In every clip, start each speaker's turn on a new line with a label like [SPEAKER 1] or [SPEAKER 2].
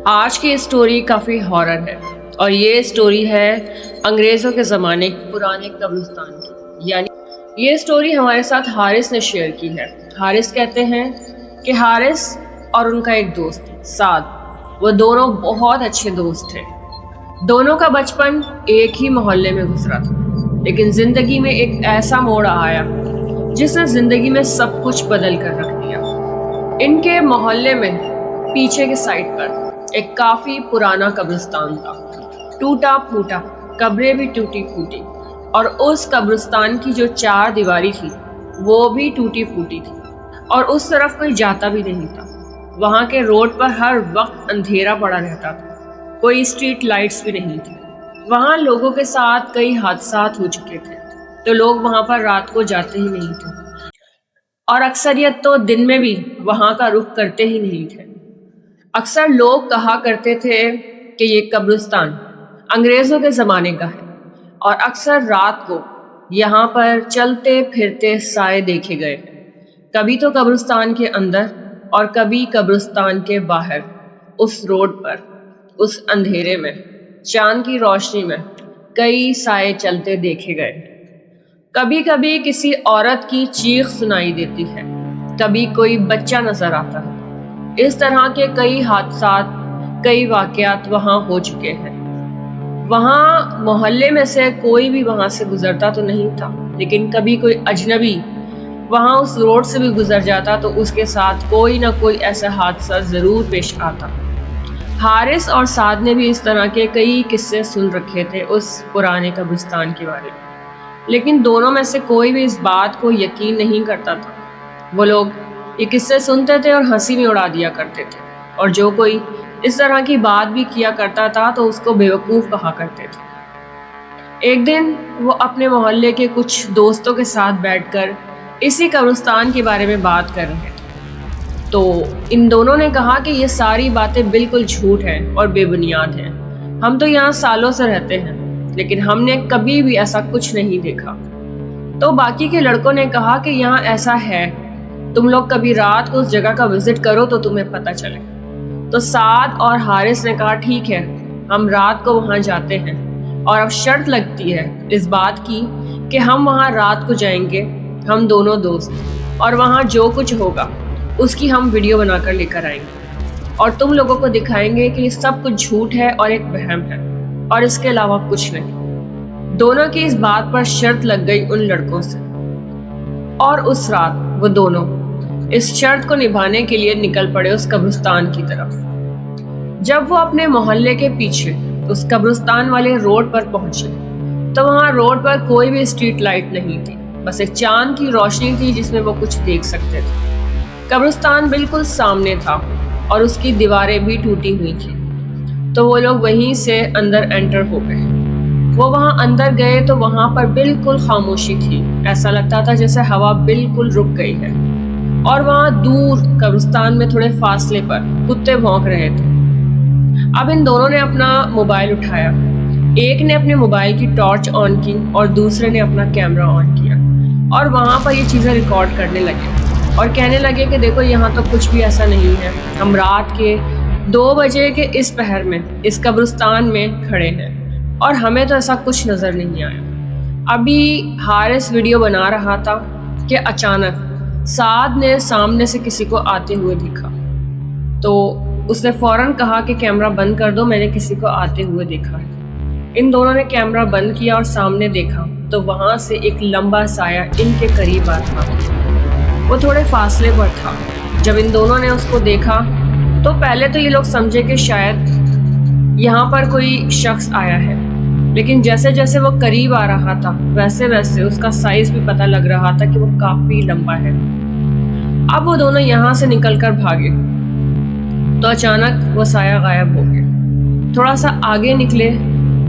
[SPEAKER 1] آج کی اسٹوری کافی ہارر ہے اور یہ اسٹوری ہے انگریزوں کے زمانے پرانے قبرستان کی. یعنی یہ اسٹوری ہمارے ساتھ حارث نے شیئر کی ہے. حارث کہتے ہیں کہ حارث اور ان کا ایک دوست سعد، وہ دونوں بہت اچھے دوست تھے. دونوں کا بچپن ایک ہی محلے میں گزرا تھا، لیکن زندگی میں ایک ایسا موڑ آیا جس نے زندگی میں سب کچھ بدل کر رکھ دیا. ان کے محلے میں پیچھے کے سائڈ پر ایک کافی پرانا قبرستان تھا، ٹوٹا پھوٹا، قبریں بھی ٹوٹی پھوٹی، اور اس قبرستان کی جو چار دیواری تھی وہ بھی ٹوٹی پھوٹی تھی، اور اس طرف کوئی جاتا بھی نہیں تھا. وہاں کے روڈ پر ہر وقت اندھیرا پڑا رہتا تھا، کوئی اسٹریٹ لائٹس بھی نہیں تھی. وہاں لوگوں کے ساتھ کئی حادثات ہو چکے تھے، تو لوگ وہاں پر رات کو جاتے ہی نہیں تھے، اور اکثریت تو دن میں بھی وہاں کا رخ کرتے ہی نہیں تھے. اکثر لوگ کہا کرتے تھے کہ یہ قبرستان انگریزوں کے زمانے کا ہے، اور اکثر رات کو یہاں پر چلتے پھرتے سائے دیکھے گئے. کبھی تو قبرستان کے اندر اور کبھی قبرستان کے باہر، اس روڈ پر، اس اندھیرے میں، چاند کی روشنی میں کئی سائے چلتے دیکھے گئے. کبھی کبھی کسی عورت کی چیخ سنائی دیتی ہے، کبھی کوئی بچہ نظر آتا ہے. اس طرح کے کئی حادثات، کئی واقعات وہاں ہو چکے ہیں. وہاں محلے میں سے کوئی بھی وہاں سے گزرتا تو نہیں تھا، لیکن کبھی کوئی اجنبی وہاں اس روڈ سے بھی گزر جاتا تو اس کے ساتھ کوئی نہ کوئی ایسا حادثہ ضرور پیش آتا. حارث اور سعد نے بھی اس طرح کے کئی قصے سن رکھے تھے اس پرانے قبرستان کے بارے میں، لیکن دونوں میں سے کوئی بھی اس بات کو یقین نہیں کرتا تھا. وہ لوگ یہ قصے سنتے تھے اور ہنسی میں اڑا دیا کرتے تھے، اور جو کوئی اس طرح کی بات بھی کیا کرتا تھا تو اس کو بیوقوف کہا کرتے تھے. ایک دن وہ اپنے محلے کے کچھ دوستوں کے ساتھ بیٹھ کر اسی قبرستان کے بارے میں بات کر رہے تھے، تو ان دونوں نے کہا کہ یہ ساری باتیں بالکل جھوٹ ہیں اور بے بنیاد ہیں. ہم تو یہاں سالوں سے رہتے ہیں، لیکن ہم نے کبھی بھی ایسا کچھ نہیں دیکھا. تو باقی کے لڑکوں نے کہا کہ یہاں ایسا ہے، تم لوگ کبھی رات کو اس جگہ کا وزٹ کرو تو تمہیں پتہ چلے. تو سعد اور حارث نے کہا ٹھیک ہے، ہم رات کو وہاں جاتے ہیں، اور اب شرط لگتی ہے اس بات کی کہ ہم وہاں رات کو جائیں گے، ہم دونوں دوست، اور وہاں جو کچھ ہوگا اس کی ہم ویڈیو بنا کر لے کر آئیں گے، اور تم لوگوں کو دکھائیں گے کہ یہ سب کچھ جھوٹ ہے اور ایک وہم ہے، اور اس کے علاوہ کچھ نہیں. دونوں کی اس بات پر شرط لگ گئی ان لڑکوں سے، اور اس رات وہ دونوں اس شرط کو نبھانے کے لیے نکل پڑے اس قبرستان کی طرف. جب وہ اپنے محلے کے پیچھے اس قبرستان والے روڈ پر پہنچے تو وہاں روڈ پر کوئی بھی اسٹریٹ لائٹ نہیں تھی، بس ایک چاند کی روشنی تھی جس میں وہ کچھ دیکھ سکتے تھے. قبرستان بالکل سامنے تھا اور اس کی دیواریں بھی ٹوٹی ہوئی تھیں. تو وہ لوگ وہیں سے اندر انٹر ہو گئے. وہ وہاں اندر گئے تو وہاں پر بالکل خاموشی تھی، ایسا لگتا تھا جیسے ہوا بالکل رک گئی ہے، اور وہاں دور قبرستان میں تھوڑے فاصلے پر کتے بھونک رہے تھے. اب ان دونوں نے اپنا موبائل اٹھایا، ایک نے اپنے موبائل کی ٹارچ آن کی اور دوسرے نے اپنا کیمرہ آن کیا، اور وہاں پر یہ چیزیں ریکارڈ کرنے لگے اور کہنے لگے کہ دیکھو یہاں تو کچھ بھی ایسا نہیں ہے، ہم رات کے 2 بجے کے اس پہر میں اس قبرستان میں کھڑے ہیں اور ہمیں تو ایسا کچھ نظر نہیں آیا. ابھی حارث ویڈیو بنا رہا تھا کہ اچانک سعد نے سامنے سے کسی کو آتے ہوئے دیکھا. تو اس نے فوراً کہا کہ کیمرہ بند کر دو، میں نے کسی کو آتے ہوئے دیکھا ہے. ان دونوں نے کیمرہ بند کیا اور سامنے دیکھا تو وہاں سے ایک لمبا سایہ ان کے قریب آ تھا. وہ تھوڑے فاصلے پر تھا. جب ان دونوں نے اس کو دیکھا تو پہلے تو یہ لوگ سمجھے کہ شاید یہاں پر کوئی شخص آیا ہے، لیکن جیسے جیسے وہ قریب آ رہا تھا ویسے ویسے اس کا سائز بھی پتہ لگ رہا تھا کہ وہ کافی لمبا ہے. اب وہ دونوں یہاں سے نکل کر بھاگے تو اچانک وہ سایہ غائب ہو گیا. تھوڑا سا آگے نکلے،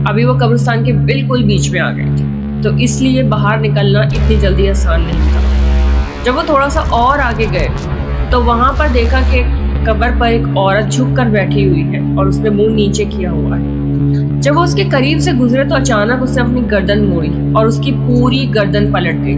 [SPEAKER 1] ابھی وہ قبرستان کے بالکل بیچ میں آ گئے تھے، تو اس لیے باہر نکلنا اتنی جلدی آسان نہیں تھا. جب وہ تھوڑا سا اور آگے گئے تو وہاں پر دیکھا کہ قبر پر ایک عورت جھک کر بیٹھی ہوئی ہے اور اس نے منہ نیچے کیا ہوا ہے. جب وہ اس کے قریب سے گزرے تو اچانک اس نے اپنی گردن موڑی اور اس کی پوری گردن پلٹ گئی.